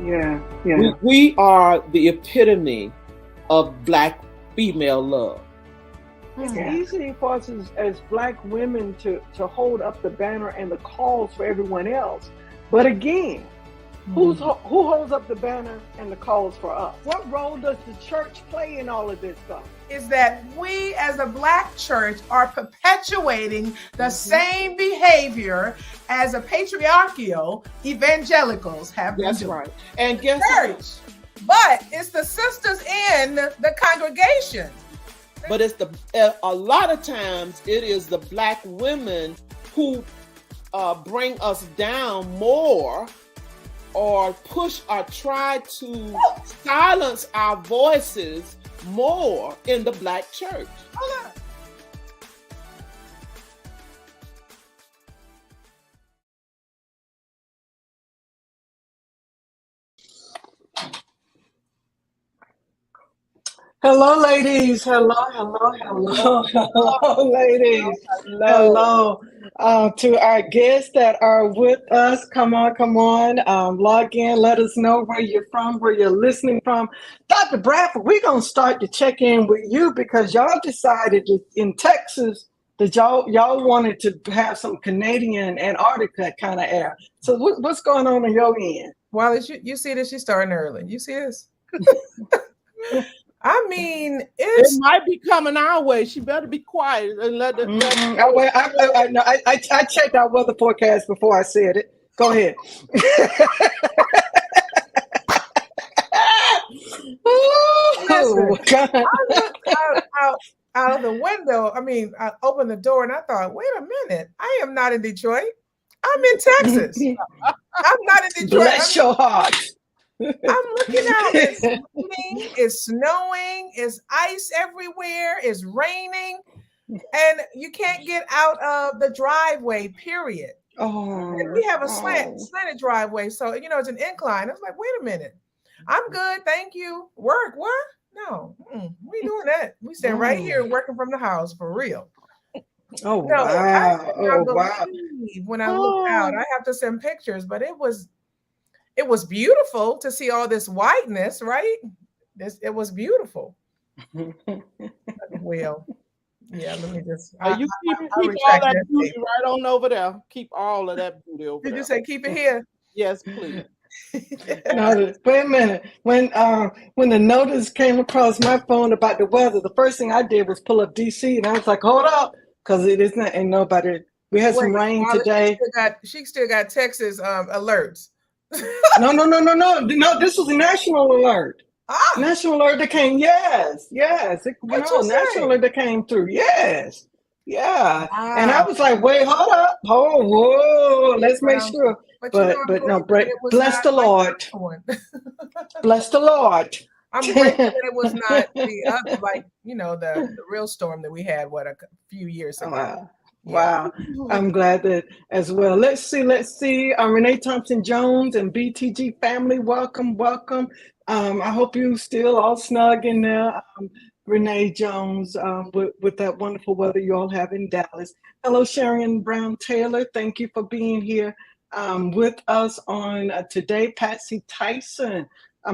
Yeah. Yeah. We are the epitome of Black female love. It's easy for us as Black women to hold up the banner and the cause for everyone else. But again, who holds up the banner and the cause for us? What role does the church play in all of this stuff? Is that we as a Black church are perpetuating the same behavior as a patriarchal evangelicals have been doing. Right. And guess church, but it's the sisters in the congregation. But it's a lot of times it is the Black women who bring us down more, or push or try to silence our voices more in the Black church. Hello, ladies. Hello, ladies. Hello. To our guests that are with us, come on. Log in. Let us know where you're from, where you're listening from. Dr. Bradford, we're going to start to check in with you because y'all decided in Texas that y'all wanted to have some Canadian Antarctica kind of air. So what's going on your end? Well, you see this? She's starting early. You see this? I mean, it might be coming our way. She better be quiet and let it. I checked our weather forecast before I said it. Go ahead. Listen, I looked out of the window. I mean, I opened the door and I thought, wait a minute, I am not in Detroit. I'm in Texas. I'm not in Detroit. Bless your heart. I'm looking out. It's raining, it's snowing, it's ice everywhere, it's raining, and you can't get out of the driveway, period. And we have a slanted driveway, so it's an incline. I was like, wait a minute, I'm good, thank you. Work? What? No, we doing that. We stand right here working from the house for real. Oh, no, wow. When I looked out, I have to send pictures, but it was beautiful to see all this whiteness, right? It was beautiful. Well, yeah, let me just. You keep all that beauty right on over there. Keep all of that beauty over there. Did you say keep it here? Yes, please. No, wait a minute. When the notice came across my phone about the weather, the first thing I did was pull up DC, and I was like, hold up, because ain't nobody. We had some rain today. She still got Texas alerts. No. This was a national alert. National alert that came. Yes. National alert that came through. Yes. Yeah. Wow. And I was like, wait, hold up. Whoa, let's make sure. But no, bless the Lord. Bless the Lord. I'm grateful that it was not the real storm that we had a few years ago. Wow. I'm glad that as well. Let's see. Renee Thompson-Jones and BTG family, welcome. I hope you still all snug in there. Renee Jones, with that wonderful weather you all have in Dallas. Hello, Sharon Brown Taylor. Thank you for being here with us on today. Patsy Tyson.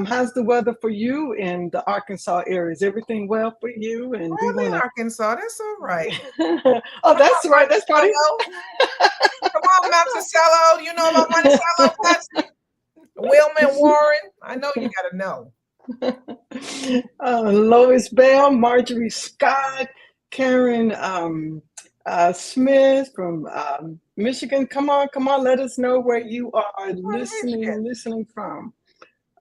How's the weather for you in the Arkansas area? Is everything well for you? And I'm in Arkansas. That's all right. Oh, that's right. That's part of Come on, Monticello. You know about Monticello, Patsy? Wilman Warren. I know you got to know. Lois Bell, Marjorie Scott, Karen Smith from Michigan. Come on. Let us know where you are listening from.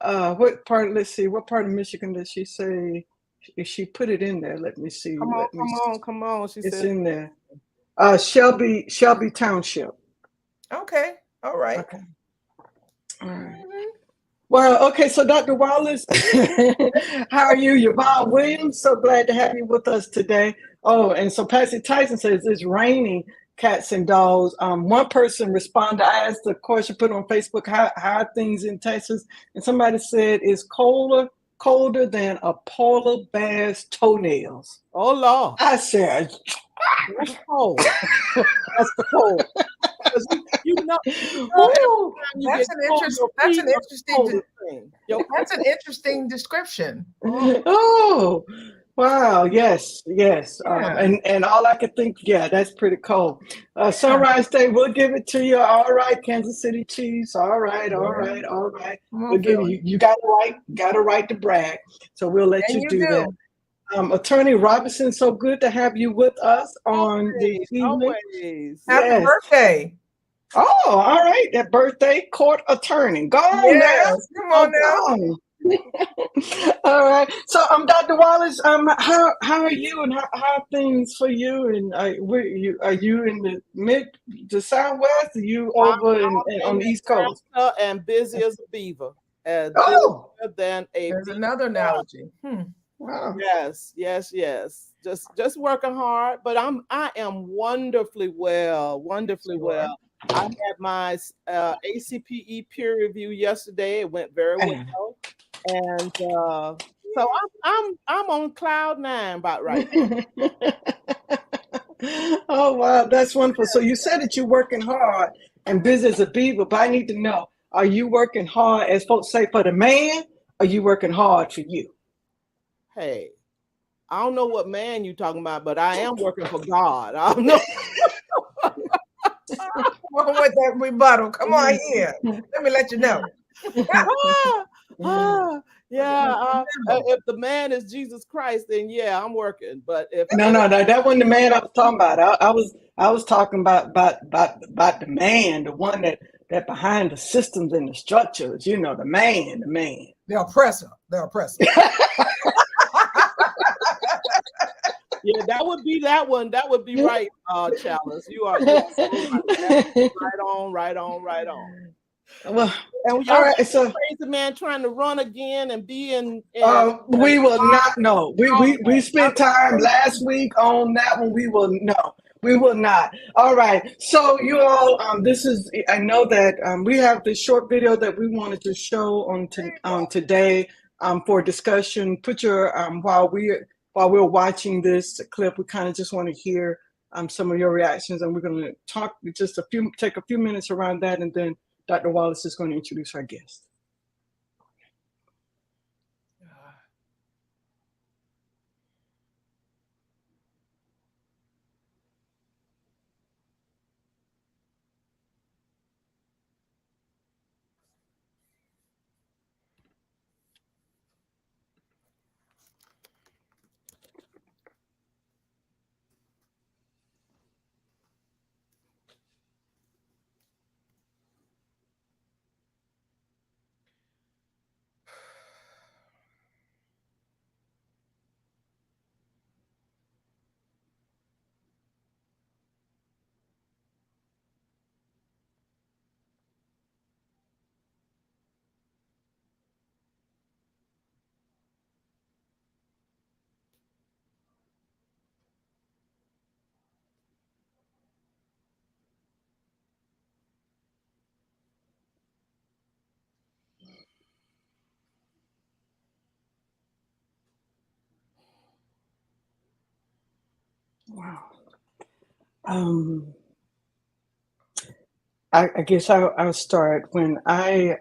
What part? Let's see. What part of Michigan does she say? If she put it in there, let me see. Come on. It's in there. Shelby Township. Okay. All right. Okay. All right. Well, okay. So, Dr. Wallace, how are you? Yvonne Williams, so glad to have you with us today. Oh, and so Patsy Tyson says it's raining cats and dogs. One person responded. I asked the question, put on Facebook, how are things in Texas? And somebody said it's colder than a polar bear's toenails. Oh, Lord. I said, that's cold. That's cold. You know, Ooh, you That's get an cold, interesting. your feet are cold thing. That's an interesting description. oh, wow. Yes, yes. Yeah. And all I could think, yeah, that's pretty cold. Sunrise Day, we'll give it to you. All right, Kansas City Chiefs. All right, all Yeah. right, all right. Come We'll on, give Philly. you. You got a right to brag. So we'll let And you you do that. do. Attorney Robinson, so good to have you with us on this Always, evening. always. Happy Yes. birthday. Oh, all right. That birthday court attorney. Go on now. Yes. Come Oh, on now. go on. All right. So, Dr. Wallace, how are you, and how are things for you? And are you in the Southwest? Are you over on In the East Coast? Nebraska and busy as a beaver, and Oh, busier than a There's beaver. another analogy. wow. Yes, yes, yes. Just working hard, but I am wonderfully well, wonderfully Sure. well. I had my ACPE peer review yesterday. It went very well, and so I'm on cloud nine about right now. Oh, wow. That's wonderful. So you said that you're working hard and busy as a beaver, but I need to know, are you working hard, as folks say, for the man, or are you working hard for you? Hey, I don't know what man you talking about, but I am working for God. I don't know. Come on with that rebuttal. Come on here. Let me let you know. Yeah. If the man is Jesus Christ, then yeah, I'm working. But if No, that wasn't the man I was talking about. I was talking about the man, the one that behind the systems and the structures. You know, the man. The oppressor. The oppressor. yeah, that would be that one. That would be right, Chalice. You are so right on. Well, And all y'all right. So crazy man trying to run again and be in we will not know. We spent time last week on that one. We will know. We will not. All right. So you all, this is. I know that we have this short video that we wanted to show on today for discussion. Put your while we're watching this clip, we kind of just want to hear some of your reactions, and we're going to talk take a few minutes around that, and then Dr. Wallace is going to introduce our guest. Wow. I guess I'll start when I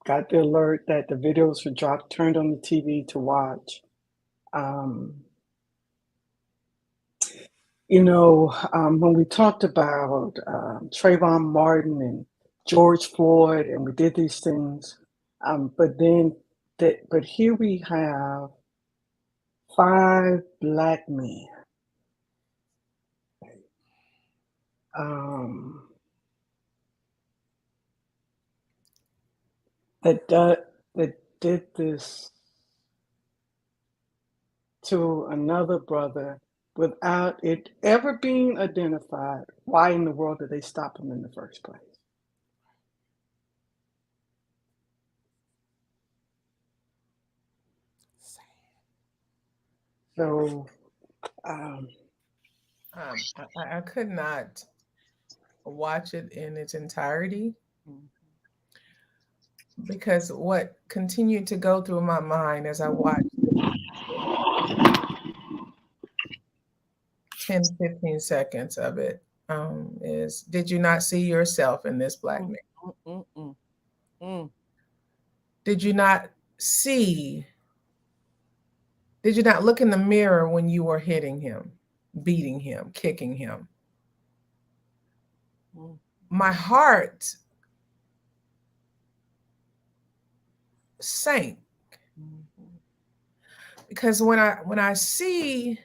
got the alert that the videos were dropped, turned on the TV to watch. When we talked about Trayvon Martin and George Floyd, and we did these things, but here we have 5 Black men. That did this to another brother without it ever being identified. Why in the world did they stop him in the first place? So I could not watch it in its entirety because what continued to go through my mind as I watched 10, 15 seconds of it is, did you not see yourself in this black man? Did you not look in the mirror when you were hitting him, beating him, kicking him? My heart sank, because when I see,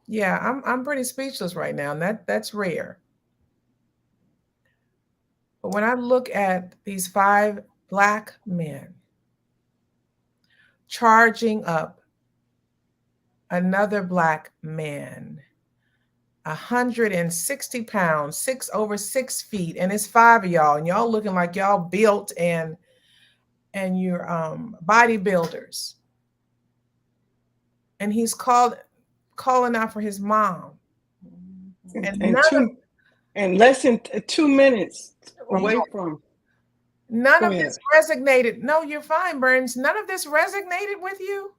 yeah, I'm pretty speechless right now, and that's rare. But when I look at these 5 black men charging up another black man, 160 pounds, over 6 feet, and it's 5 of y'all, and y'all looking like y'all built and you're bodybuilders, and he's calling out for his mom, and less than 2 minutes away from. None of this resonated. No, you're fine, Burns. None of this resonated with you.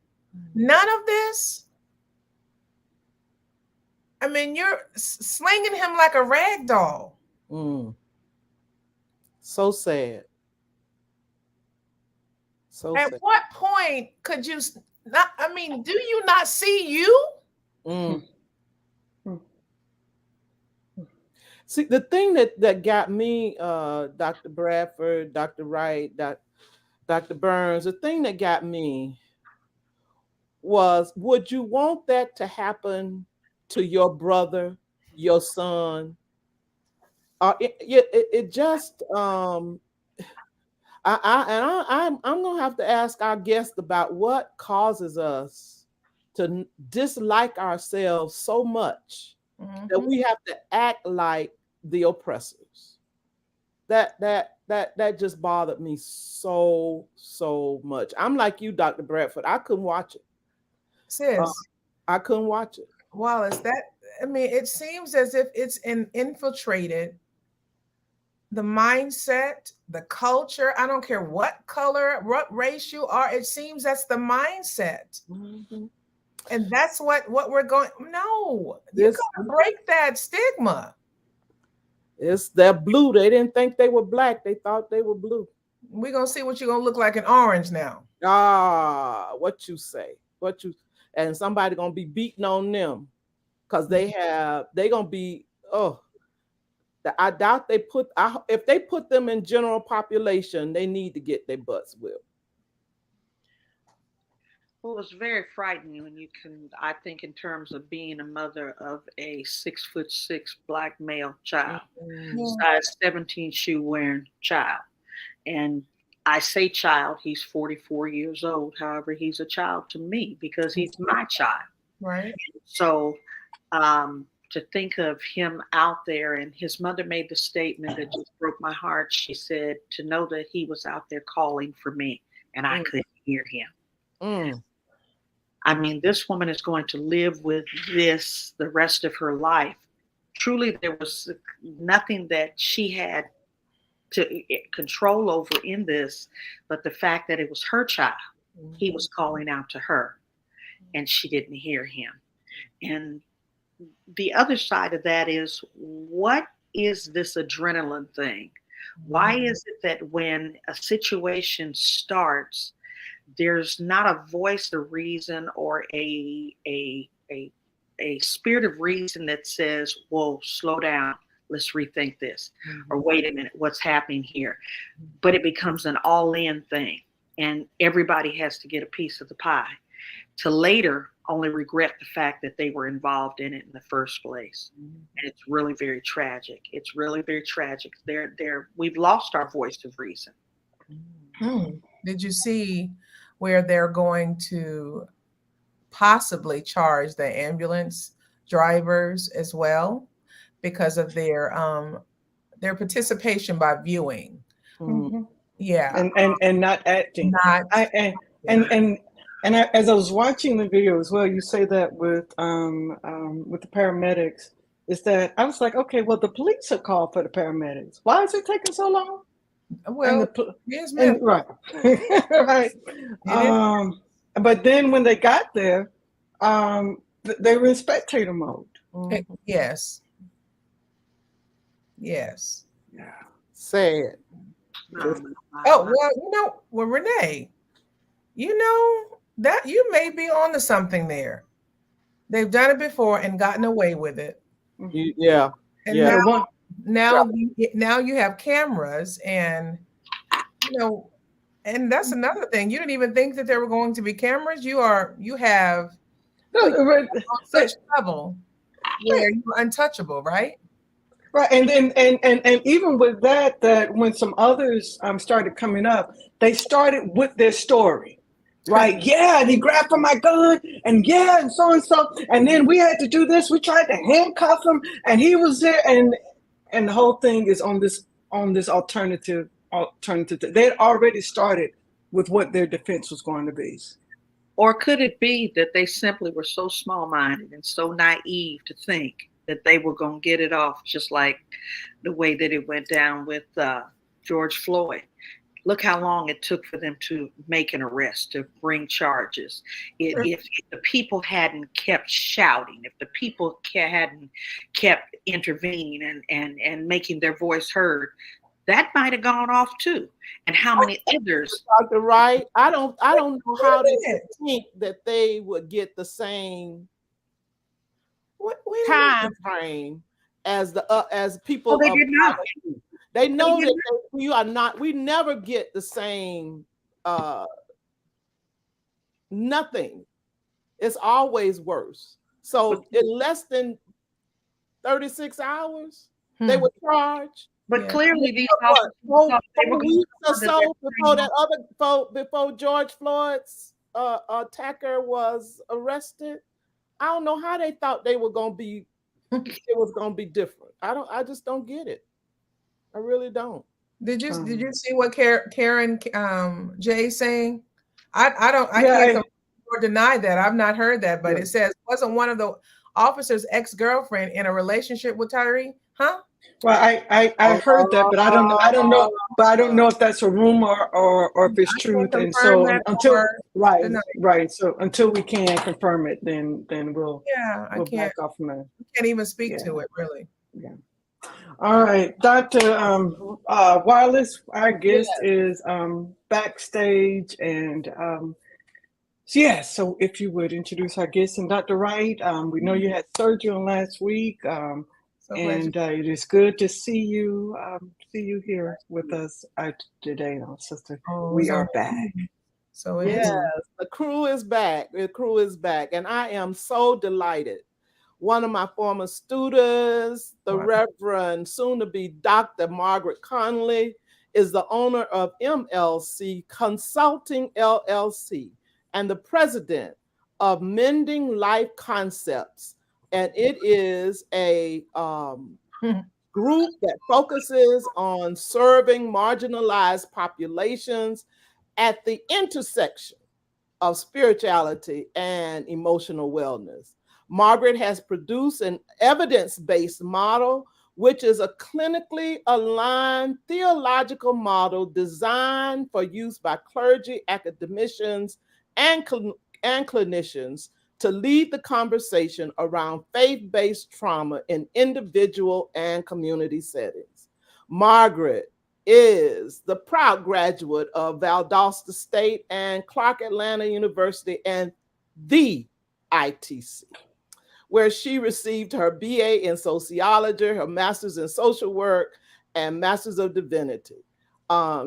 None of this. I mean, you're slinging him like a rag doll. So sad. At what point could you not? I mean, do you not see you? See, the thing that got me, Dr. Bradford, Dr. Wright, Dr. Burns, the thing that got me was, would you want that to happen to your brother, your son? It just, I'm gonna have to ask our guest about what causes us to dislike ourselves so much that we have to act like the oppressors. That just bothered me so much. I'm like you, Dr. Bradford. I couldn't watch it. Sis, I couldn't watch it. Wallace, I mean, it seems as if it's infiltrated the mindset, the culture. I don't care what color, what race you are. It seems that's the mindset. And that's what we're going. No, you gotta break that stigma. They're blue. They didn't think they were black. They thought they were blue. We're gonna see what you're gonna look like in orange now. What you say? And somebody gonna be beating on them because they gonna be. I doubt if they put them in general population, they need to get their butts whipped. Well, it's very frightening when I think in terms of being a mother of a 6'6" black male child, size 17 shoe wearing child. And I say child, he's 44 years old. However, he's a child to me because he's my child. Right. So to think of him out there, and his mother made the statement that just broke my heart. She said to know that he was out there calling for me and I couldn't hear him. I mean, this woman is going to live with this the rest of her life. Truly, there was nothing that she had to control over in this, but the fact that it was her child. He was calling out to her and she didn't hear him. And the other side of that is, what is this adrenaline thing? Why is it that when a situation starts, there's not a voice of reason or a spirit of reason that says, whoa, slow down, let's rethink this, or wait a minute, what's happening here? But it becomes an all-in thing, and everybody has to get a piece of the pie, to later only regret the fact that they were involved in it in the first place. And it's really very tragic. It's really very tragic. We've lost our voice of reason. Did you see where they're going to possibly charge the ambulance drivers as well because of their participation by viewing? Yeah, and not acting. And as I was watching the video as well, you say that with the paramedics, is that I was like, okay, well, the police are called for the paramedics. Why is it taking so long? Well, right, right. But then when they got there, they were in spectator mode. Yes. Yes. Yeah. Sad. Oh, well, Renee, that you may be onto something there. They've done it before and gotten away with it. Yeah. And Yeah. now you have cameras, and and that's another thing. You didn't even think that there were going to be cameras. You have on such level where you're untouchable, right? Right, and even with that when some others started coming up, they started with their story, right? Yeah, and he grabbed for my gun, and yeah, and so, and then we had to do this. We tried to handcuff him, and he was there, and the whole thing is on this alternative. They had already started with what their defense was going to be. Or could it be that they simply were so small-minded and so naive to think that they were going to get it off, just like the way that it went down with George Floyd? Look how long it took for them to make an arrest, to bring charges. If the people hadn't kept shouting, if the people hadn't kept intervening and making their voice heard, that might have gone off too. And how many others? Dr. Wright, I don't know how they think that they would get the same time frame as people. Well, they did not. They know that we never get the same nothing. It's always worse. So in less than 36 hours, they were charged. But clearly, these before George Floyd's attacker was arrested, I don't know how they thought they were going to be. It was going to be different. I just don't get it. I really don't. Did you see what Karen Jay saying? I can't confirm or deny that. I've not heard that, but it says, wasn't one of the officer's ex-girlfriend in a relationship with Tyree? Huh? Well, I heard that, but I don't know, but I don't know if that's a rumor or if it's truth. And so so until we can confirm it, then we'll back off from that. Can't even speak to it, really. Yeah. All right, Dr. Wallace, our guest is backstage, and so if you would introduce our guest, and Dr. Wright, we know you had surgery last week. And it is good to see you here with us today, sister. We are back. So the crew is back. The crew is back, and I am so delighted. One of my former students, the Reverend, soon-to-be Dr. Margaret Conley, is the owner of MLC Consulting LLC and the president of Mending Life Concepts. And it is a group that focuses on serving marginalized populations at the intersection of spirituality and emotional wellness. Margaret has produced an evidence-based model, which is a clinically aligned theological model designed for use by clergy, academicians, and clinicians to lead the conversation around faith-based trauma in individual and community settings. Margaret is the proud graduate of Valdosta State and Clark Atlanta University and the ITC, where she received her BA in sociology, her master's in social work, and master's of divinity.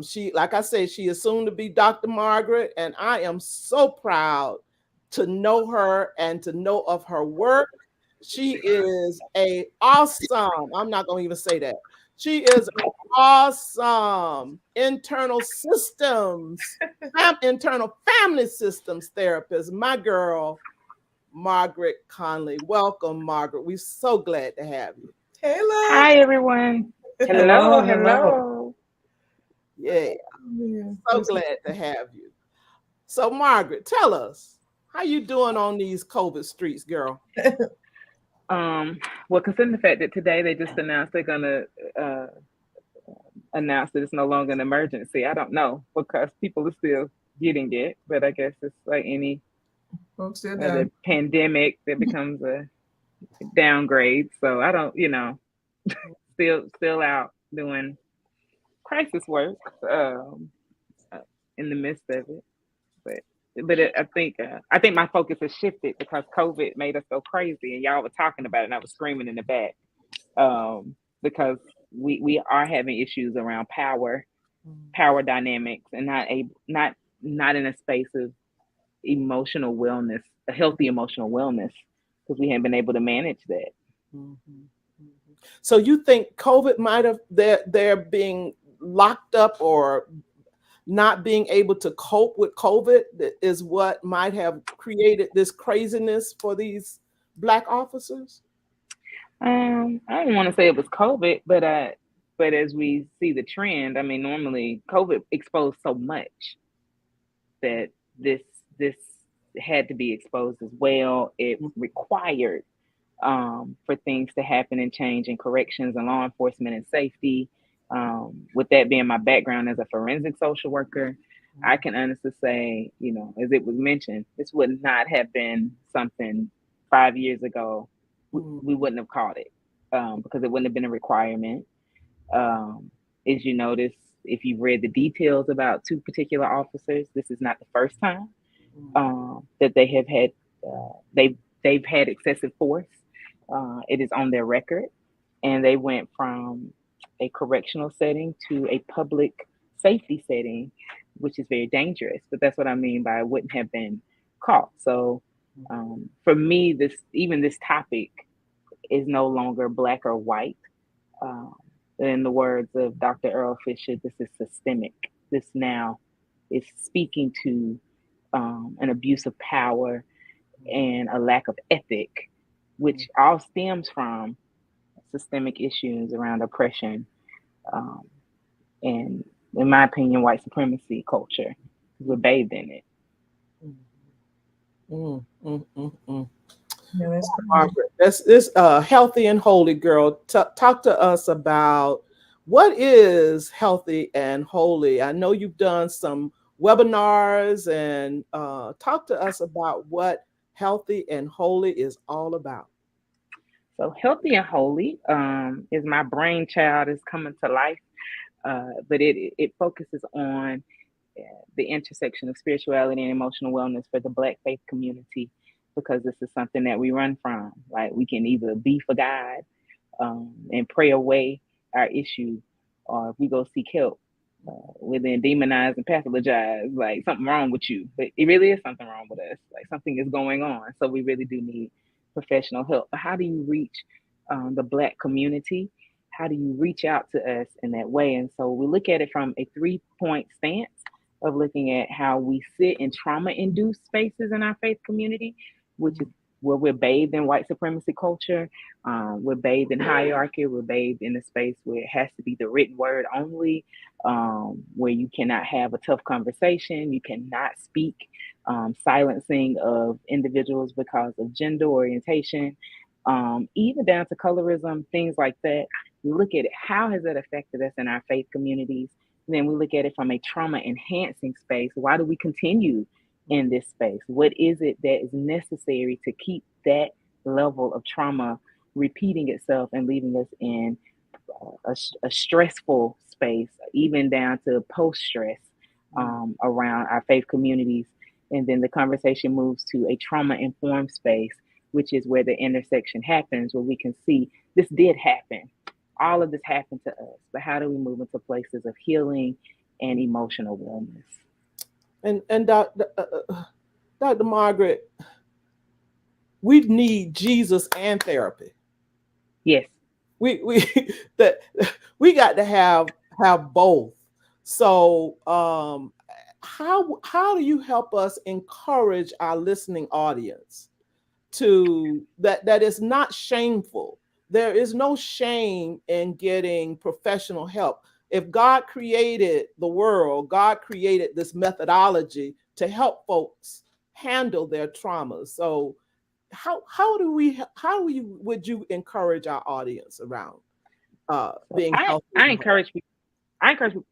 She, like I said, she is soon to be Dr. Margaret, and I am so proud to know her and to know of her work. She is a awesome, I'm not going to even say that. She is an awesome internal family systems therapist. My girl, Margaret Conley. Welcome, Margaret. We're so glad to have you. Hello. Hi, everyone. Hello. Yeah. So glad to have you. So, Margaret, tell us, how you doing on these COVID streets, girl? Well, considering the fact that today they just announced they're gonna announce that it's no longer an emergency, I don't know, because people are still getting it, but I guess it's like any Folks still the done. pandemic that becomes a downgrade. So I don't, still out doing crisis work uh, in the midst of it. I think my focus has shifted because COVID made us go crazy, and y'all were talking about it, and I was screaming in the back because we are having issues around power dynamics, and not in a space of emotional wellness, a healthy emotional wellness, because we haven't been able to manage that. So you think COVID might have they're being locked up or not being able to cope with COVID is what might have created this craziness for these Black officers? I don't want to say it was COVID, but as we see the trend, I mean, normally COVID exposed so much that this had to be exposed as well. It required for things to happen and change in corrections and law enforcement and safety. With that being my background as a forensic social worker, I can honestly say, as it was mentioned, this would not have been something 5 years ago. We wouldn't have caught it because it wouldn't have been a requirement. As you notice, if you've read the details about two particular officers, this is not the first time that they have had they've had excessive force. It is on their record, and they went from a correctional setting to a public safety setting, which is very dangerous. But that's what I mean by it wouldn't have been caught. So for me, this topic is no longer black or white. In the words of Dr. Earl Fisher, this is systemic. This now is speaking to an abuse of power and a lack of ethic, which all stems from systemic issues around oppression and, in my opinion, white supremacy culture. We're bathed in it. Yeah, that's crazy. Margaret, this healthy and holy girl. Talk to us about what is healthy and holy. I know you've done some webinars, and talk to us about what healthy and holy is all about. So healthy and holy is my brainchild is coming to life, but it focuses on the intersection of spirituality and emotional wellness for the Black faith community, because this is something that we run from. Like, we can either be for God and pray away our issue, or if we go seek help, we're then demonized and pathologized, like something wrong with you. But it really is something wrong with us. Like, something is going on. So we really do need professional help. But how do you reach the Black community? How do you reach out to us in that way? And so we look at it from a 3-point stance of looking at how we sit in trauma-induced spaces in our faith community, which is where we're bathed in white supremacy culture. We're bathed in hierarchy. We're bathed in a space where it has to be the written word only, where you cannot have a tough conversation. You cannot speak, silencing of individuals because of gender orientation, even down to colorism, things like that. We look at it, how has that affected us in our faith communities? And then we look at it from a trauma enhancing space. Why do we continue in this space? What is it that is necessary to keep that level of trauma repeating itself and leaving us in a stressful space, even down to post-stress around our faith communities? And then the conversation moves to a trauma-informed space, which is where the intersection happens, where we can see this did happen. All of this happened to us, but how do we move into places of healing and emotional wellness? And Dr. Margaret, we need Jesus and therapy. Yes. We got to have both. So how do you help us encourage our listening audience to that is not shameful? There is no shame in getting professional help. If God created the world, God created this methodology to help folks handle their traumas. So would you encourage our audience around being healthy? I encourage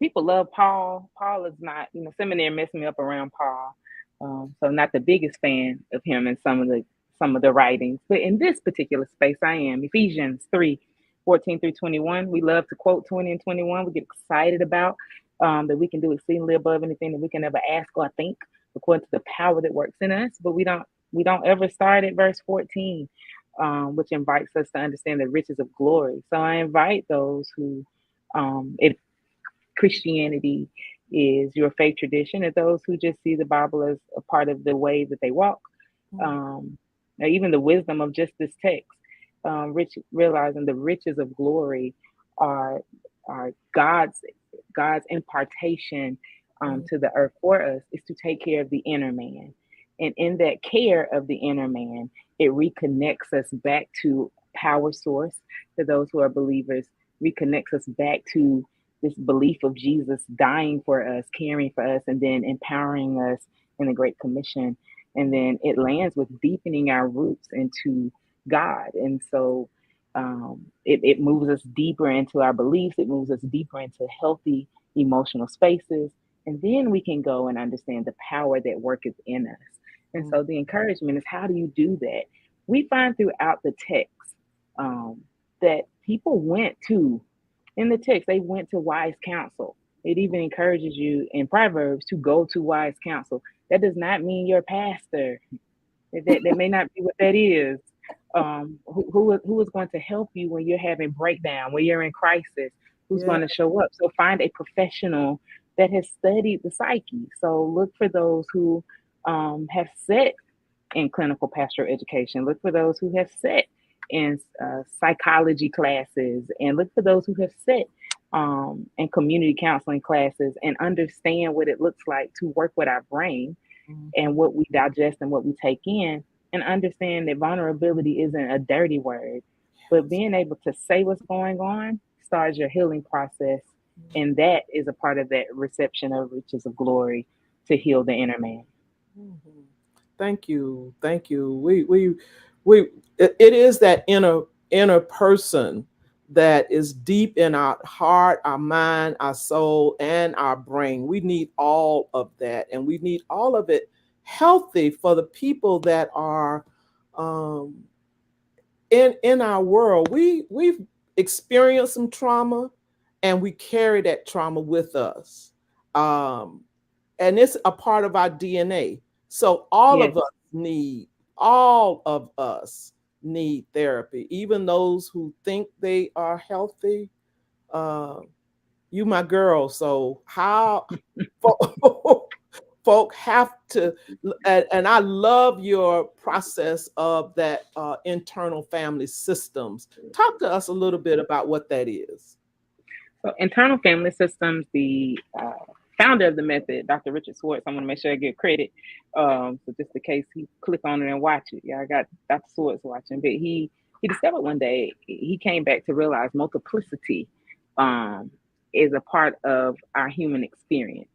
people love Paul. Paul is not, seminary messed me up around Paul. So not the biggest fan of him in some of the writings, but in this particular space, I am. Ephesians 3:14 through 21. We love to quote 20 and 21. We get excited about that we can do exceedingly above anything that we can ever ask or think, according to the power that works in us. But we don't ever start at verse 14, which invites us to understand the riches of glory. So I invite those who, if Christianity is your faith tradition, and those who just see the Bible as a part of the way that they walk, or even the wisdom of just this text, realizing the riches of glory are God's impartation to the earth for us, is to take care of the inner man. And in that care of the inner man, it reconnects us back to power source. To those who are believers, reconnects us back to this belief of Jesus dying for us, caring for us, and then empowering us in the Great Commission. And then it lands with deepening our roots into God. And so it moves us deeper into our beliefs. It moves us deeper into healthy emotional spaces. And then we can go and understand the power that worketh in us. And so the encouragement is, how do you do that? We find throughout the text that people went to, in the text, they went to wise counsel. It even encourages you in Proverbs to go to wise counsel. That does not mean you're a pastor. That may not be what that is. Who is going to help you when you're having breakdown, when you're in crisis? Who's going to show up? So find a professional that has studied the psyche. So look for those who have sat in clinical pastoral education. Look for those who have sat in psychology classes, and look for those who have sat in community counseling classes and understand what it looks like to work with our brain and what we digest and what we take in, and understand that vulnerability isn't a dirty word, but being able to say what's going on starts your healing process. And that is a part of that reception of riches of glory to heal the inner man. Thank you. Thank you. It is that inner person that is deep in our heart, our mind, our soul, and our brain. We need all of that, and we need all of it healthy for the people that are in our world. We've experienced some trauma, and we carry that trauma with us, and it's a part of our DNA. So all of us need therapy, even those who think they are healthy. You my girl, so how folk have to, and I love your process of that internal family systems. Talk to us a little bit about what that is. So internal family systems, the founder of the method, Dr. Richard Swartz, I'm going to make sure I give credit. So just in case he click on it and watch it. Yeah, I got Dr. Swartz watching. But he discovered one day, he came back to realize multiplicity is a part of our human experience.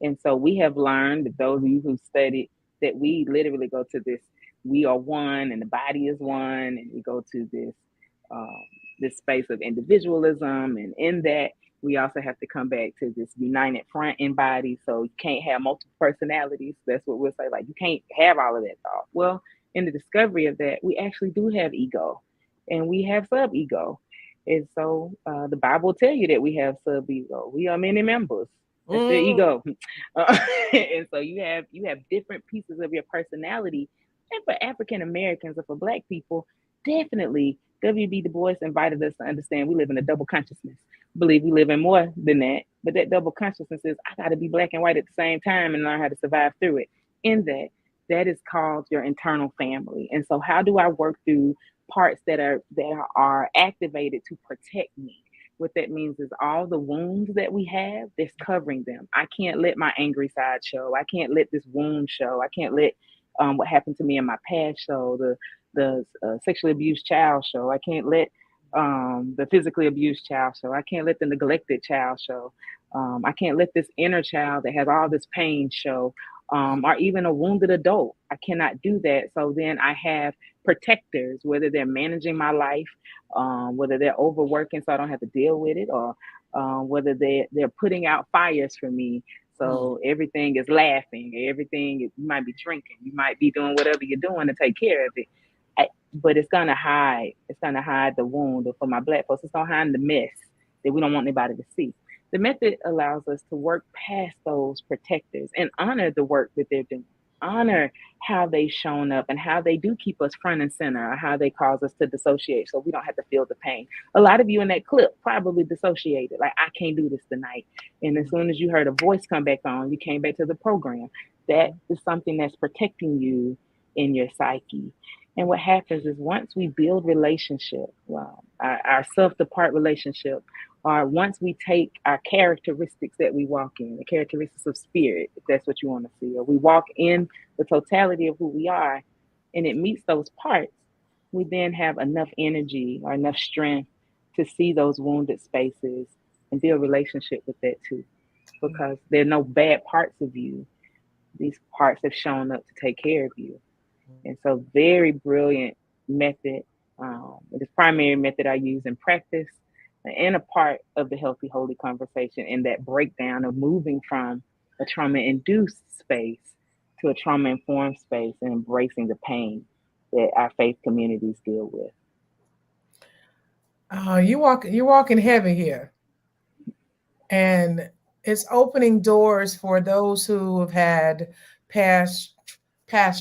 And so we have learned, that those of you who studied, that we literally go to this, we are one and the body is one, and we go to this space of individualism, and in that we also have to come back to this united front and body. So you can't have multiple personalities. That's what we'll say, like you can't have all of that thought. Well, in the discovery of that, we actually do have ego, and we have sub-ego. And so the Bible will tell you that we have sub-ego. We are many members. That's the ego. And so you have different pieces of your personality. And for African Americans or for Black people, definitely W.B. Du Bois invited us to understand we live in a double consciousness. I believe we live in more than that, but that double consciousness is, I got to be Black and white at the same time and learn how to survive through it. In that is called your internal family. And so how do I work through parts that are activated to protect me? What that means is all the wounds that we have, that's covering them. I can't let my angry side show. I can't let this wound show. I can't let what happened to me in my past show, the sexually abused child show. I can't let the physically abused child show. I can't let the neglected child show. I can't let this inner child that has all this pain show, or even a wounded adult. I cannot do that. So then I have protectors, whether they're managing my life, whether they're overworking so I don't have to deal with it, or whether they're putting out fires for me So everything is laughing, everything is, you might be drinking, you might be doing whatever you're doing to take care of it. But it's gonna hide the wound. Or for my Black folks, it's gonna hide the mess that we don't want anybody to see. The method allows us to work past those protectors and honor the work that they're doing. Honor how they've shown up and how they do keep us front and center, or how they cause us to dissociate so we don't have to feel the pain. A lot of you in that clip probably dissociated, like, I can't do this tonight. And as soon as you heard a voice come back on, you came back to the program. That is something that's protecting you in your psyche. And what happens is once we build relationship, our self-depart relationship, or once we take our characteristics that we walk in, the characteristics of spirit, if that's what you want to see, or we walk in the totality of who we are, and it meets those parts, we then have enough energy or enough strength to see those wounded spaces and build relationship with that too. Because there are no bad parts of you. These parts have shown up to take care of you. And so very brilliant method. This primary method I use in practice and a part of the healthy, holy conversation in that breakdown of moving from a trauma-induced space to a trauma-informed space and embracing the pain that our faith communities deal with. You're walking heavy here. And it's opening doors for those who have had past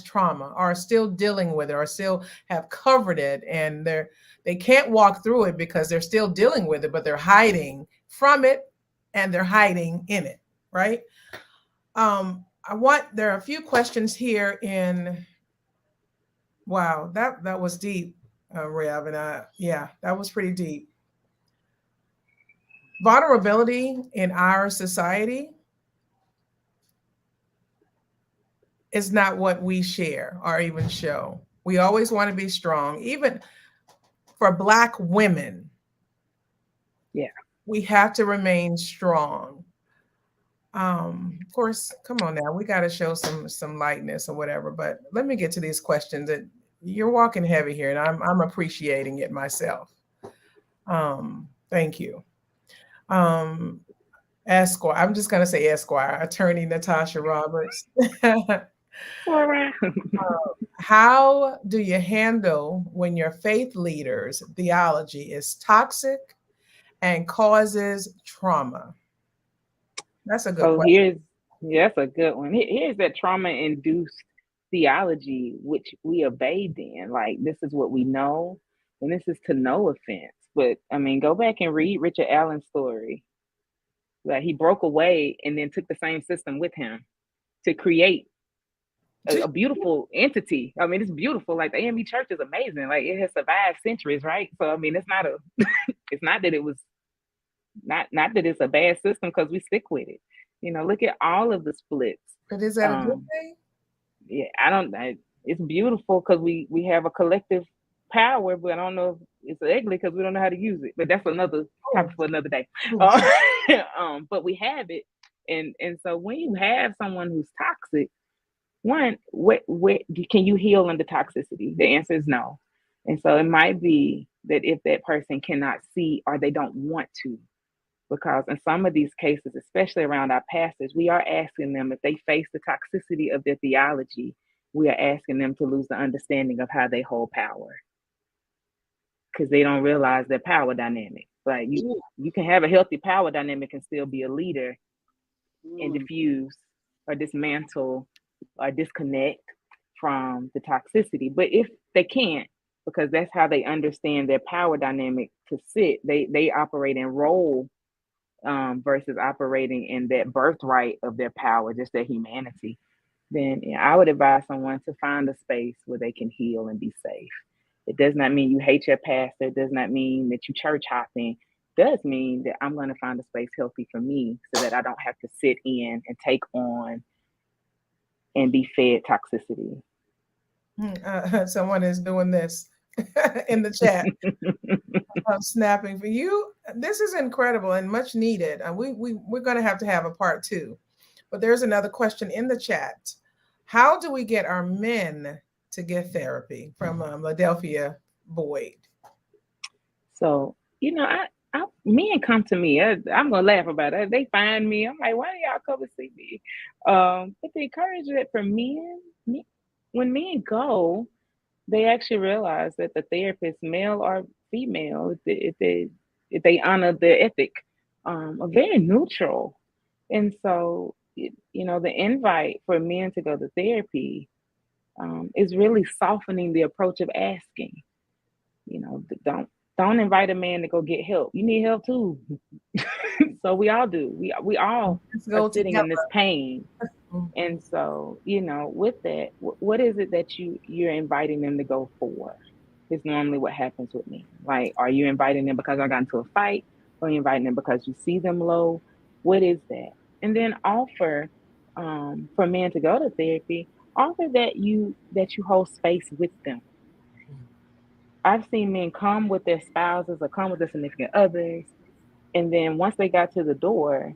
trauma, are still dealing with it, or still have covered it, and they can't walk through it because they're still dealing with it, but they're hiding from it and they're hiding in it, right? There are a few questions here wow, that was deep, Rev, and yeah, that was pretty deep. Vulnerability in our society is not what we share or even show. We always want to be strong, even for Black women. Yeah, we have to remain strong. Of course, come on now, we got to show some lightness or whatever. But let me get to these questions. That you're walking heavy here, and I'm appreciating it myself. Thank you. Esquire, I'm just going to say Esquire, Attorney Natasha Roberts. all right. How do you handle when your faith leader's theology is toxic and causes trauma? That's a good question. That's a good one. Here's that trauma-induced theology, which we obeyed in. Like, this is what we know, and this is to no offense. But I mean, go back and read Richard Allen's story. Like, he broke away and then took the same system with him to create a beautiful entity. I mean, it's beautiful. Like, the AME Church is amazing. Like, it has survived centuries, right? So I mean, it's not that it was not that it's a bad system, because we stick with it. You know, look at all of the splits. But is that a good thing? Yeah, it's beautiful because we have a collective power, but I don't know if it's ugly because we don't know how to use it. But that's another topic for another day. But we have it, and so when you have someone who's toxic, one, what can you heal under toxicity? The answer is no. And so it might be that if that person cannot see, or they don't want to, because in some of these cases, especially around our pastors, we are asking them, if they face the toxicity of their theology, we are asking them to lose the understanding of how they hold power, because they don't realize their power dynamic. Like, you can have a healthy power dynamic and still be a leader and diffuse or dismantle or disconnect from the toxicity. But if they can't, because that's how they understand their power dynamic to sit, they operate in role versus operating in that birthright of their power, just their humanity, then I would advise someone to find a space where they can heal and be safe. It does not mean you hate your pastor. It does not mean that you church hopping. It does mean that I'm going to find a space healthy for me, so that I don't have to sit in and take on and be fed toxicity. Someone is doing this in the chat. I'm snapping for you. This is incredible and much needed. We're going to have a part 2. But there's another question in the chat. How do we get our men to get therapy? From Philadelphia Boyd. So, Men come to me. I'm gonna laugh about it. They find me. I'm like, why do y'all come and see me? But the encouragement for when men go, they actually realize that the therapist, male or female, if they honor their ethic, are very neutral. And so, the invite for men to go to therapy is really softening the approach of asking. Don't invite a man to go get help. You need help too. So we all do. We all Let's go are sitting together. in this pain. And so, with that, what is it that you're inviting them to go for? Is normally what happens with me. Like, are you inviting them because I got into a fight? Or are you inviting them because you see them low? What is that? And then offer for men to go to therapy. Offer that you hold space with them. I've seen men come with their spouses or come with their significant others, and then once they got to the door,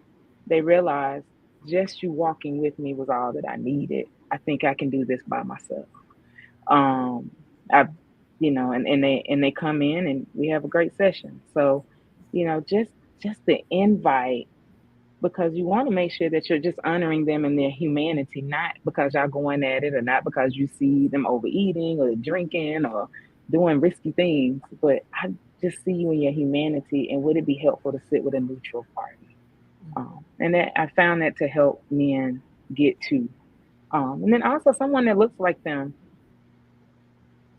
they realized just you walking with me was all that I needed. I think I can do this by myself. I, and they come in and we have a great session. So, just the invite, because you want to make sure that you're just honoring them and their humanity, not because y'all going at it or not because you see them overeating or drinking or doing risky things, but I just see you in your humanity, and would it be helpful to sit with a neutral party? And that I found that to help men get to. And then also someone that looks like them.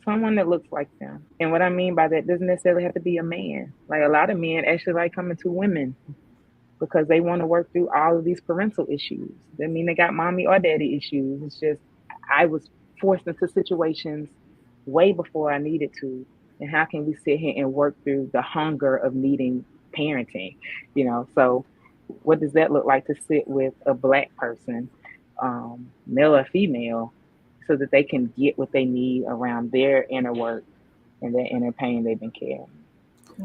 Someone that looks like them. And what I mean by that doesn't necessarily have to be a man. Like, a lot of men actually like coming to women because they want to work through all of these parental issues. That mean they got mommy or daddy issues. It's just I was forced into situations way before I needed to. And how can we sit here and work through the hunger of needing parenting? So what does that look like to sit with a Black person, male or female, so that they can get what they need around their inner work and their inner pain they've been carrying?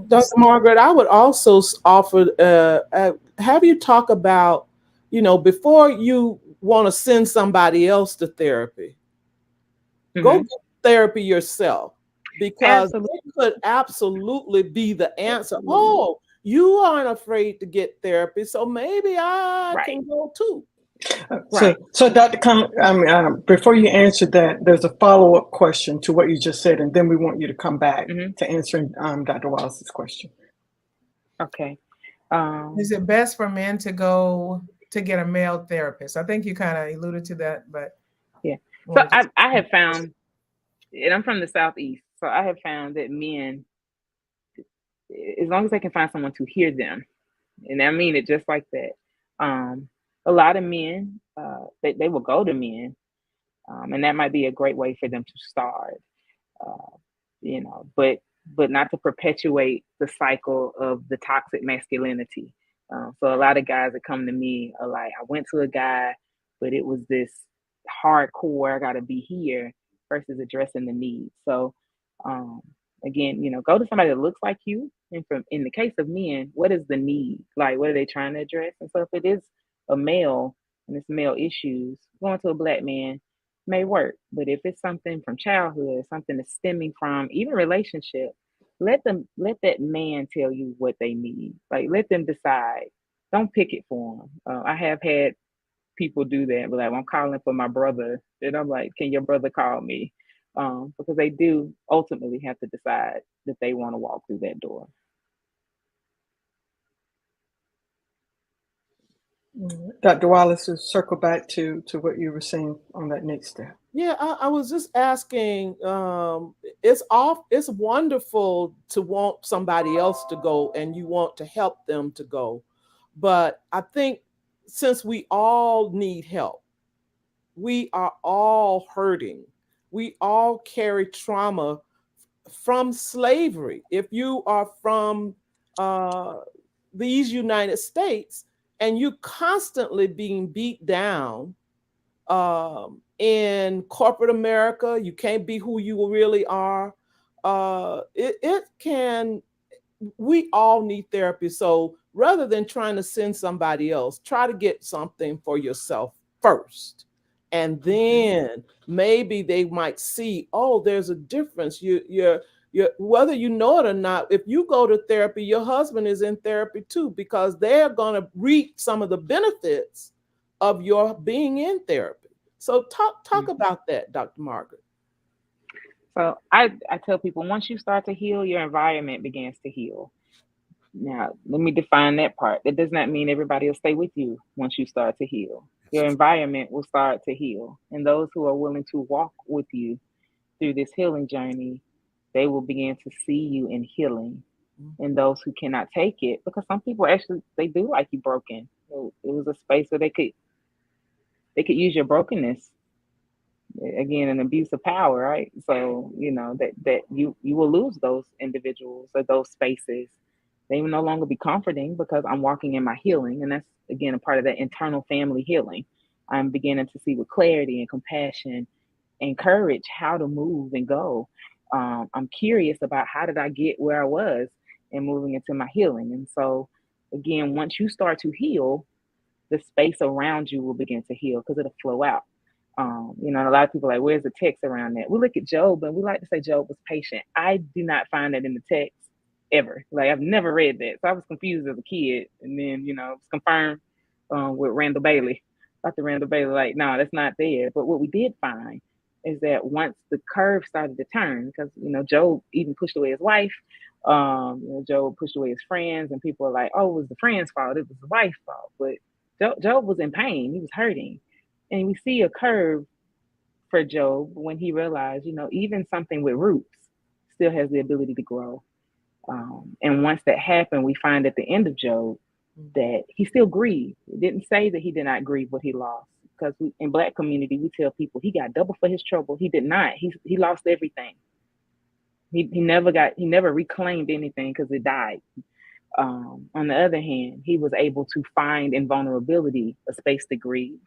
Dr. Margaret, I would also offer, have you talk about, before you want to send somebody else to therapy, go get therapy yourself, because it could absolutely be the answer. Absolutely. Oh, you aren't afraid to get therapy, so maybe I can go too. So Dr. Conley, before you answer that, there's a follow-up question to what you just said, and then we want you to come back to answering Dr. Wallace's question. Okay. Is it best for men to go to get a male therapist? I think you kind of alluded to that, but yeah. So I have found, and I'm from the Southeast, so I have found that men, as long as they can find someone to hear them, and I mean it just like that, a lot of men, they will go to men, and that might be a great way for them to start, but not to perpetuate the cycle of the toxic masculinity. So a lot of guys that come to me are like, I went to a guy, but it was this hardcore, I got to be here, versus addressing the need. So again, go to somebody that looks like you. And in the case of men, what is the need? Like, what are they trying to address? And so if it is a male and it's male issues, going to a Black man may work. But if it's something from childhood, something that's stemming from even relationship, let that man tell you what they need. Like, let them decide. Don't pick it for them. I have had people do that, but like, I'm calling for my brother, and I'm like, can your brother call me? Because they do ultimately have to decide that they want to walk through that door. Dr. Wallace, circle back to what you were saying on that next step. Yeah, I was just asking. It's wonderful to want somebody else to go, and you want to help them to go, but I think since we all need help, we are all hurting. We all carry trauma from slavery. If you are from these United States and you constantly being beat down in corporate America, you can't be who you really are. We all need therapy. So rather than trying to send somebody else, try to get something for yourself first. And then maybe they might see, oh, there's a difference. whether you know it or not, if you go to therapy, your husband is in therapy too, because they're going to reap some of the benefits of your being in therapy. So talk about that, Dr. Margaret. So I tell people, once you start to heal, your environment begins to heal. Now, let me define that part. That does not mean everybody will stay with you once you start to heal. Your environment will start to heal. And those who are willing to walk with you through this healing journey, they will begin to see you in healing. And those who cannot take it, because some people actually, they do like you broken. It was a space where they could use your brokenness. Again, an abuse of power, right? So, that you will lose those individuals or those spaces. They will no longer be comforting because I'm walking in my healing. And that's, again, a part of that internal family healing. I'm beginning to see with clarity and compassion and courage how to move and go. I'm curious about how did I get where I was and moving into my healing. And so, again, once you start to heal, the space around you will begin to heal because it'll flow out. A lot of people are like, where's the text around that? We look at Job and we like to say Job was patient. I do not find that in the text ever. Like, I've never read that. So I was confused as a kid. And then, it was confirmed with Dr. Randall Bailey, like, no, that's not there. But what we did find is that once the curve started to turn, because, Job even pushed away his wife, Job pushed away his friends, and people are like, oh, it was the friend's fault. It was the wife's fault. But Job was in pain. He was hurting. And we see a curve for Job when he realized, even something with roots still has the ability to grow. And once that happened, we find at the end of Job that he still grieved. It didn't say that he did not grieve what he lost, because in Black community, we tell people he got double for his trouble. He did not. He lost everything. He never reclaimed anything because it died. On the other hand, he was able to find in vulnerability a space to grieve,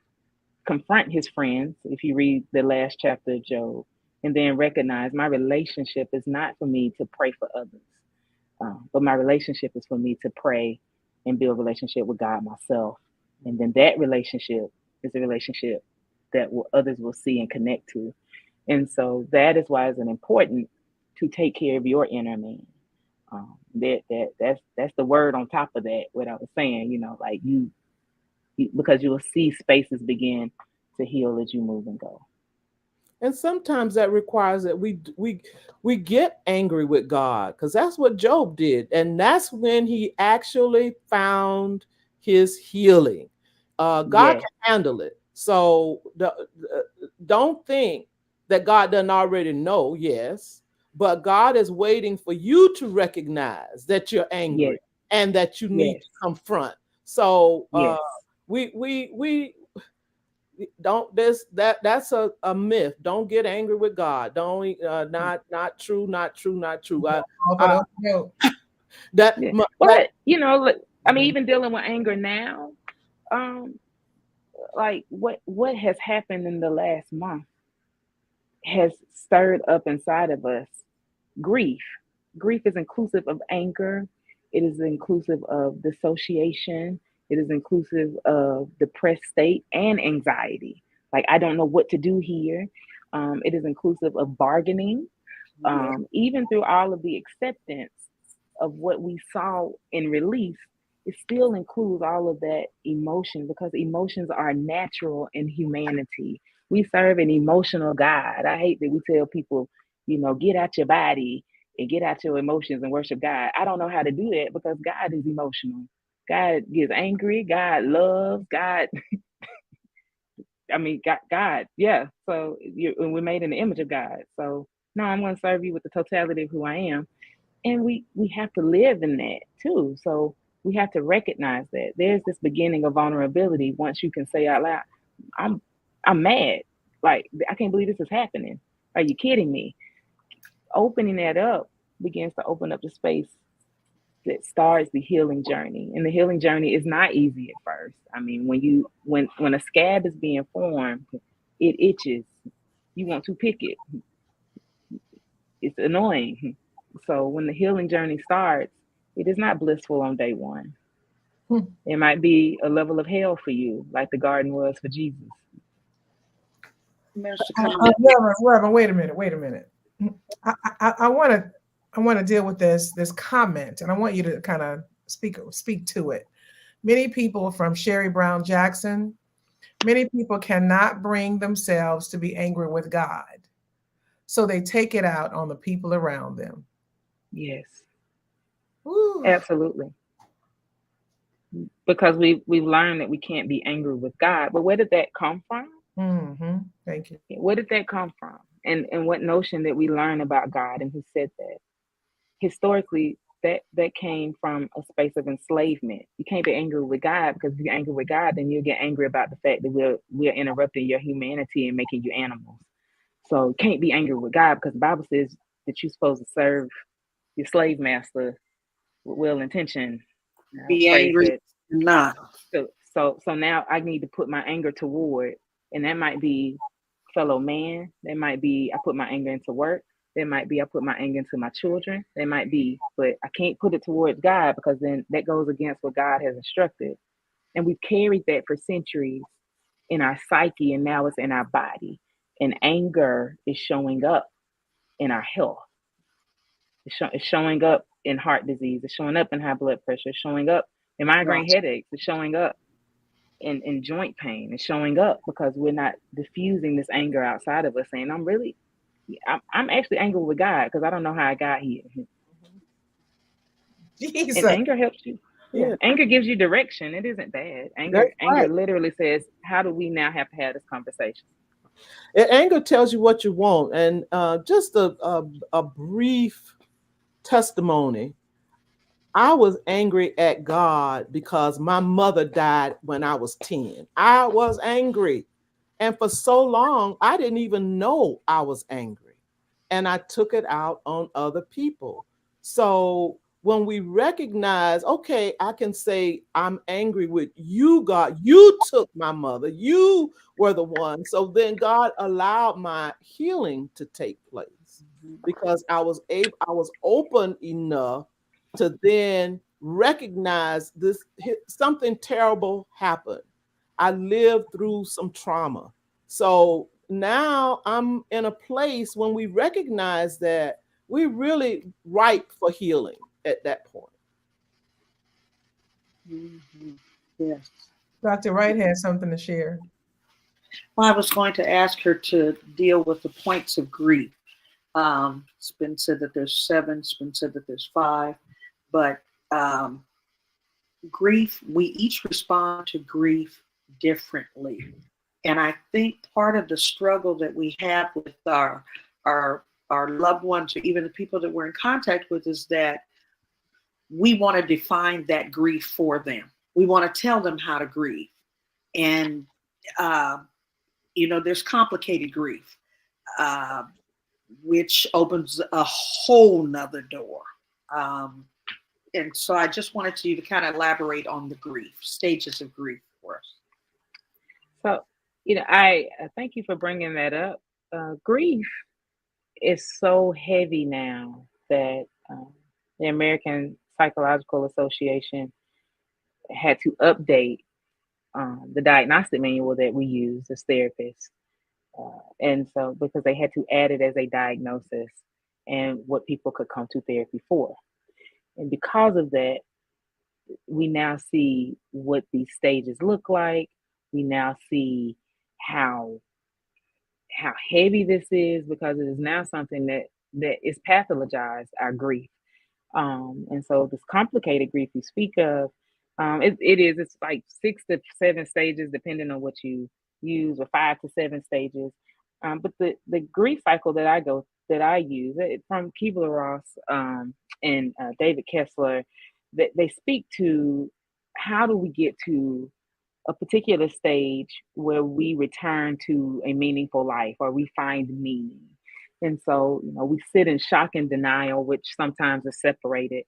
confront his friends, if you read the last chapter of Job, and then recognize my relationship is not for me to pray for others, but my relationship is for me to pray and build a relationship with God myself. And then that relationship is a relationship that others will see and connect to. And so that is why it's important to take care of your inner man. That's the word on top of that, what I was saying, like because you will see spaces begin to heal as you move and go. And sometimes that requires that we get angry with God, because that's what Job did. And that's when he actually found his healing. God can handle it. So don't think that God doesn't already know, yes, but God is waiting for you to recognize that you're angry and that you need to confront. So we don't, that's a myth. Don't get angry with God. Don't not true. Even dealing with anger now, like what has happened in the last month has stirred up inside of us grief. Grief is inclusive of anger. It is inclusive of dissociation. It is inclusive of depressed state and anxiety. Like, I don't know what to do here. It is inclusive of bargaining. Even through all of the acceptance of what we saw in release, it still includes all of that emotion, because emotions are natural in humanity. We serve an emotional God. I hate that we tell people, get out your body and get out your emotions and worship God. I don't know how to do that, because God is emotional. God gets angry. God loves. God. God. Yeah. So we're made in the image of God. So no, I'm going to serve you with the totality of who I am. And we have to live in that too. So we have to recognize that there's this beginning of vulnerability. Once you can say out loud, I'm mad. Like, I can't believe this is happening. Are you kidding me? Opening that up begins to open up the space that starts the healing journey. And the healing journey is not easy at first. I mean, when a scab is being formed, it itches. You want to pick it. It's annoying. So when the healing journey starts, it is not blissful on day one. It might be a level of hell for you, like the garden was for Jesus. Reverend, wait a minute. I want to I want to deal with this comment, and I want you to kind of speak to it. Many people, from Sherry Brown Jackson, many people cannot bring themselves to be angry with God, so they take it out on the people around them. Yes, Ooh. absolutely. Because we've learned that we can't be angry with God. But where did that come from? Mm-hmm. Thank you. Where did that come from? And what notion that we learn about God and who said that? Historically, that came from a space of enslavement. You can't be angry with God, because if you're angry with God, then you'll get angry about the fact that we're interrupting your humanity and making you animals. So you can't be angry with God, because the Bible says that you're supposed to serve your slave master with will intention. Be angry That. not. So now I need to put my anger toward, and that might be fellow man. That might be I put my anger into work. That might be I put my anger into my children. That might be, but I can't put it towards God, because then that goes against what God has instructed. And we've carried that for centuries in our psyche, and now it's in our body. And anger is showing up in our health. It's showing up in heart disease. It's showing up in high blood pressure. It's showing up in migraine headaches. It's showing up in joint pain. It's showing up because we're not diffusing this anger outside of us, saying, I'm actually angry with God because I don't know how I got here. Jesus. And anger helps you. Yeah. Anger gives you direction. It isn't bad. Anger literally says, how do we now have to have this conversation? Anger tells you what you want. And just a brief testimony. I was angry at God because my mother died when I was 10. I was angry. And for so long, I didn't even know I was angry. And I took it out on other people. So when we recognize, okay, I can say, I'm angry with you, God. You took my mother. You were the one. So then God allowed my healing to take place, because I was open enough to then recognize something terrible happened. I lived through some trauma. So now I'm in a place when we recognize that we're really ripe for healing at that point. Mm-hmm. Yes. Dr. Wright has something to share. Well, I was going to ask her to deal with the points of grief. It's been said that there's 7, it's been said that there's 5, but grief, we each respond to grief differently. And I think part of the struggle that we have with our loved ones, or even the people that we're in contact with, is that we want to define that grief for them. We want to tell them how to grieve. And, there's complicated grief, which opens a whole nother door. And so I just wanted you to kind of elaborate on the grief, stages of grief for us. So, I thank you for bringing that up. Grief is so heavy now that the American Psychological Association had to update the diagnostic manual that we use as therapists. And so, because they had to add it as a diagnosis and what people could come to therapy for. And because of that, we now see what these stages look like. We now see how heavy this is, because it is now something that is pathologized, our grief. And so this complicated grief you speak of, it's like 6 to 7 stages, depending on what you use, or 5 to 7 stages. But the grief cycle that I use from Kubler-Ross and David Kessler, that they speak to how do we get to a particular stage where we return to a meaningful life, or we find meaning. And so, we sit in shock and denial, which sometimes is separated.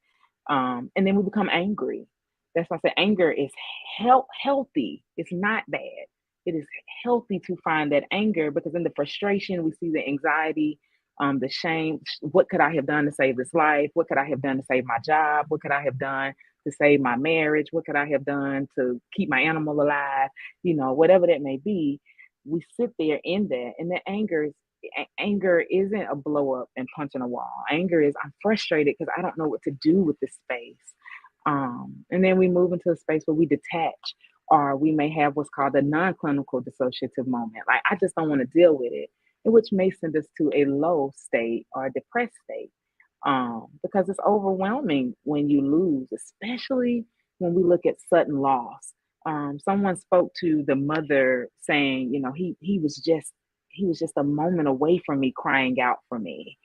And then we become angry. That's why I say anger is healthy. It's not bad. It is healthy to find that anger, because in the frustration, we see the anxiety, the shame. What could I have done to save this life? What could I have done to save my job? What could I have done to save my marriage? What could I have done to keep my animal alive? Whatever that may be, we sit there in that, and that anger anger isn't a blow up and punching a wall. Anger is, I'm frustrated because I don't know what to do with this space. And then we move into a space where we detach, or we may have what's called a non-clinical dissociative moment. Like, I just don't want to deal with it, which may send us to a low state or a depressed state. Because it's overwhelming when you lose, especially when we look at sudden loss. Someone spoke to the mother saying, he was just a moment away from me, crying out for me.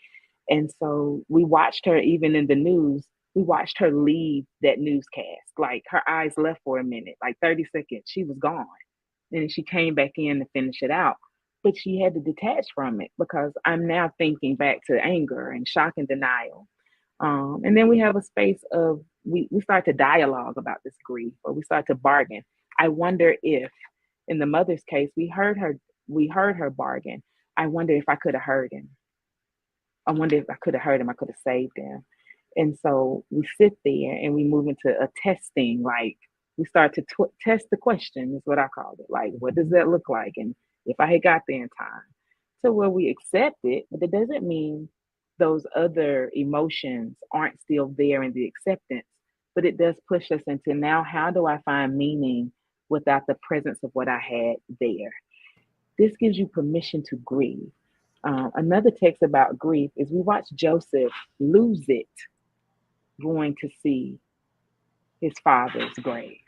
And so we watched her, even in the news, we watched her leave that newscast. Like, her eyes left for a minute, like 30 seconds, she was gone. And then she came back in to finish it out. But she had to detach from it, because I'm now thinking back to anger and shock and denial. And then we have a space of, we start to dialogue about this grief, or we start to bargain. I wonder if, in the mother's case, we heard her bargain. I wonder if I could have heard him. I wonder if I could have heard him, I could have saved him. And so we sit there and we move into a testing, like, we start to test the question, is what I called it. Like, what does that look like? And if I had got there in time. So where we accept it, but it doesn't mean those other emotions aren't still there in the acceptance, but it does push us into, now, how do I find meaning without the presence of what I had there? This gives you permission to grieve. Another text about grief is, we watch Joseph lose it going to see his father's grave.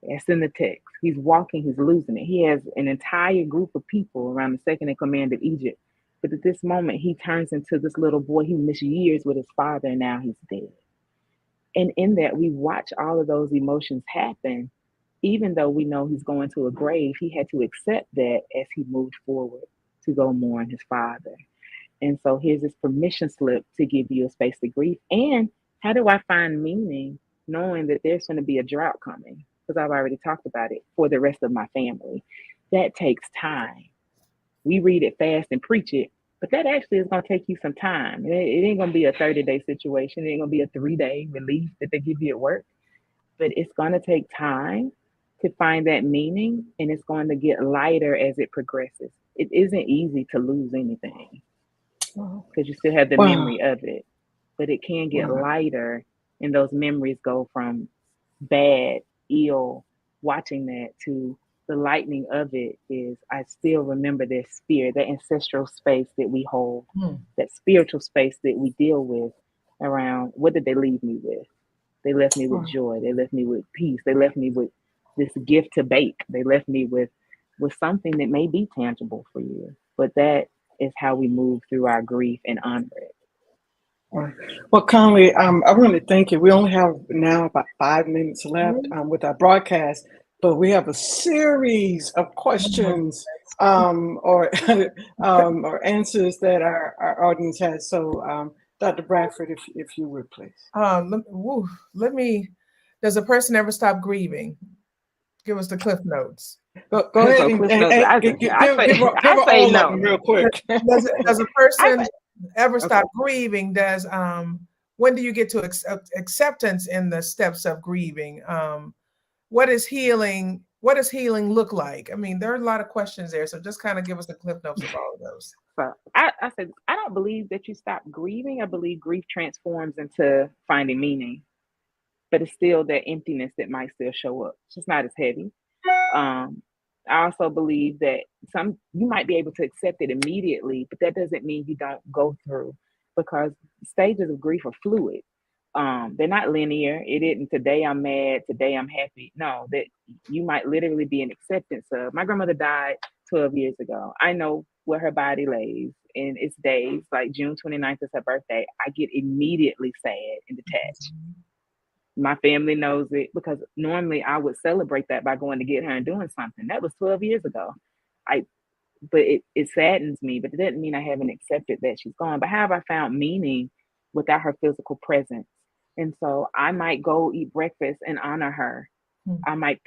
That's in the text. He's walking, he's losing it. He has an entire group of people around the second in command of Egypt. But at this moment, he turns into this little boy who missed years with his father, and now he's dead. And in that, we watch all of those emotions happen. Even though we know he's going to a grave, he had to accept that as he moved forward to go mourn his father. And so here's this permission slip to give you a space to grieve. And how do I find meaning knowing that there's going to be a drought coming? Because I've already talked about it, for the rest of my family. That takes time. We read it fast and preach it, but that actually is going to take you some time. It ain't going to be a 30-day situation. It ain't going to be a 3-day relief that they give you at work. But it's going to take time to find that meaning, and it's going to get lighter as it progresses. It isn't easy to lose anything, because you still have the memory of it, but it can get lighter, and those memories go from bad, ill, watching that, to the lightening of it is, I still remember their spirit, that ancestral space that we hold, that spiritual space that we deal with around, what did they leave me with? They left me with joy. They left me with peace. They left me with this gift to bake. They left me with something that may be tangible for you. But that is how we move through our grief and honor it. Well, Conley, I want to thank you. We only have now about 5 minutes left with our broadcast, but we have a series of questions or answers that our audience has. So, Dr. Bradford, if you would, please. Let me. Does a person ever stop grieving? Give us the Cliff Notes. Go ahead and give all of them real quick. Does a person ever stop grieving? When do you get to acceptance in the steps of grieving? What is healing? What does healing look like? I mean, there are a lot of questions there. So just kind of give us the Cliff Notes of all of those. So I said, I don't believe that you stop grieving. I believe grief transforms into finding meaning, but it's still that emptiness that might still show up. It's just not as heavy. I also believe that you might be able to accept it immediately, but that doesn't mean you don't go through, because stages of grief are fluid. They're not linear. It isn't today I'm mad, today I'm happy. No, that you might literally be in acceptance of. My grandmother died 12 years ago. I know where her body lays in its days, like June 29th is her birthday. I get immediately sad and detached. My family knows it, because normally I would celebrate that by going to get her and doing something. That was 12 years ago. But it saddens me, but it doesn't mean I haven't accepted that she's gone. But how have I found meaning without her physical presence? And so I might go eat breakfast and honor her. I might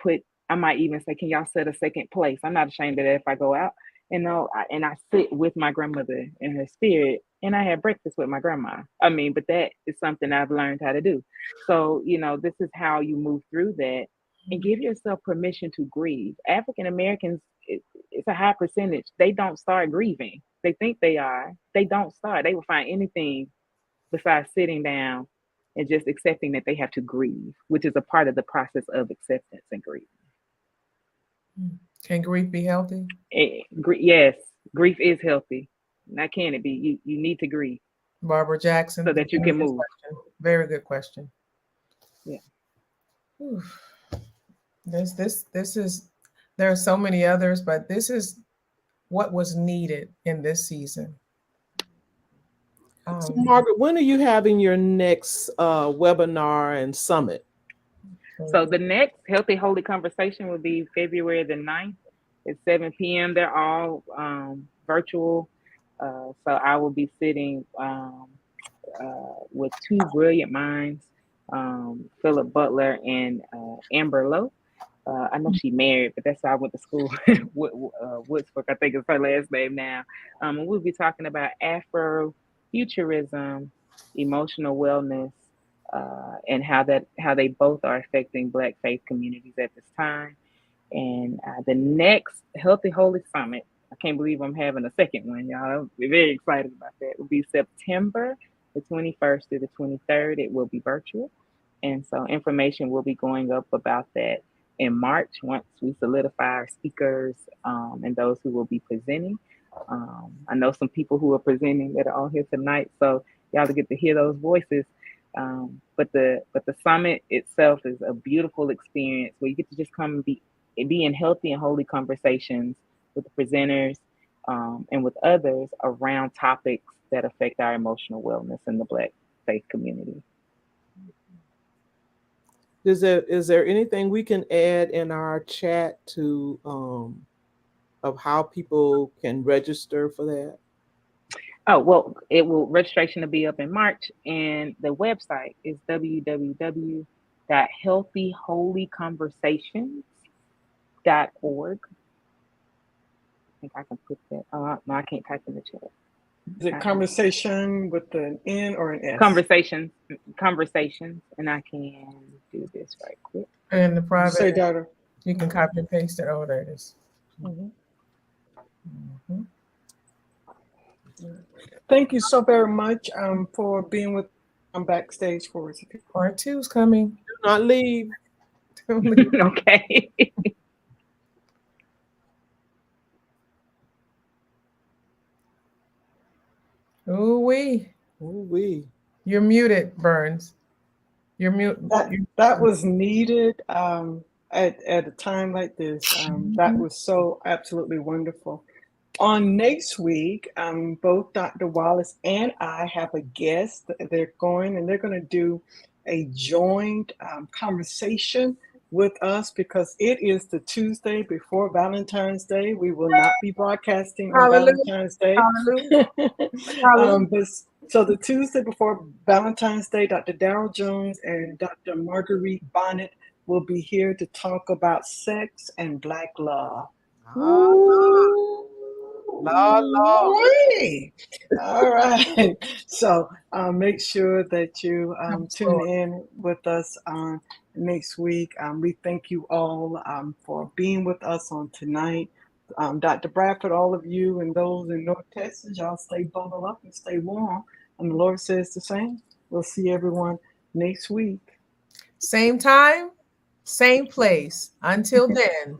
even say, can y'all set a second place? I'm not ashamed of that if I go out. And I sit with my grandmother in her spirit, and I have breakfast with my grandma. I mean, but that is something I've learned how to do. So, this is how you move through that and give yourself permission to grieve. African Americans, it's a high percentage. They don't start grieving they think they are, they don't start. They will find anything besides sitting down and just accepting that they have to grieve, which is a part of the process of acceptance and grief. Can grief be healthy? Yes, grief is healthy. Now, can it be? You need to grieve. Barbara Jackson. So that you can move. Question. Very good question. Yeah. Oof. This is, there are so many others, but this is what was needed in this season. So Margaret, when are you having your next webinar and summit? So the next Healthy Holy Conversation will be February the 9th at 7 p.m. They're all virtual. So I will be sitting with two brilliant minds, Philip Butler and Amber Lowe. I know she's married, but that's why I went to school. Woodsburg, I think is her last name now. And we'll be talking about Afrofuturism, emotional wellness, and how they both are affecting Black faith communities at this time. And the next Healthy Holy Summit, I can't believe I'm having a second one, y'all. We're very excited about that. It will be September the 21st to the 23rd. It will be virtual. And so information will be going up about that in March once we solidify our speakers and those who will be presenting. I know some people who are presenting that are all here tonight, so y'all get to hear those voices. But the summit itself is a beautiful experience where you get to just come and be in healthy and holy conversations with the presenters and with others around topics that affect our emotional wellness in the Black faith community. Is there anything we can add in our chat to of how people can register for that? Oh, well, registration will be up in March, and the website is www.healthyholyconversations.org. I think I can put that. No, I can't type in the chat. Is it conversation with an N or an S? Conversations, and I can do this right quick. And the private, say, daughter, you can copy and paste it. Oh, there it is. Mm-hmm. Thank you so very much for being with on backstage for us. Part 2 is coming. Do not leave. Okay. Ooh-wee. Ooh-wee. You're muted, Burns. You're mute. That was needed at a time like this. That was so absolutely wonderful. On next week, both Dr. Wallace and I have a guest. They're going to do a joint conversation with us because it is the Tuesday before Valentine's Day. We will not be broadcasting on Valentine's Day. So the Tuesday before Valentine's Day, Dr. Darrell Jones and Dr. Marguerite Bonnet will be here to talk about sex and Black love. All right. So make sure that you tune in with us next week. We thank you all for being with us on tonight. Dr. Bradford, all of you and those in North Texas, y'all stay bundled up and stay warm. And the Lord says the same. We'll see everyone next week. Same time, same place. Until then.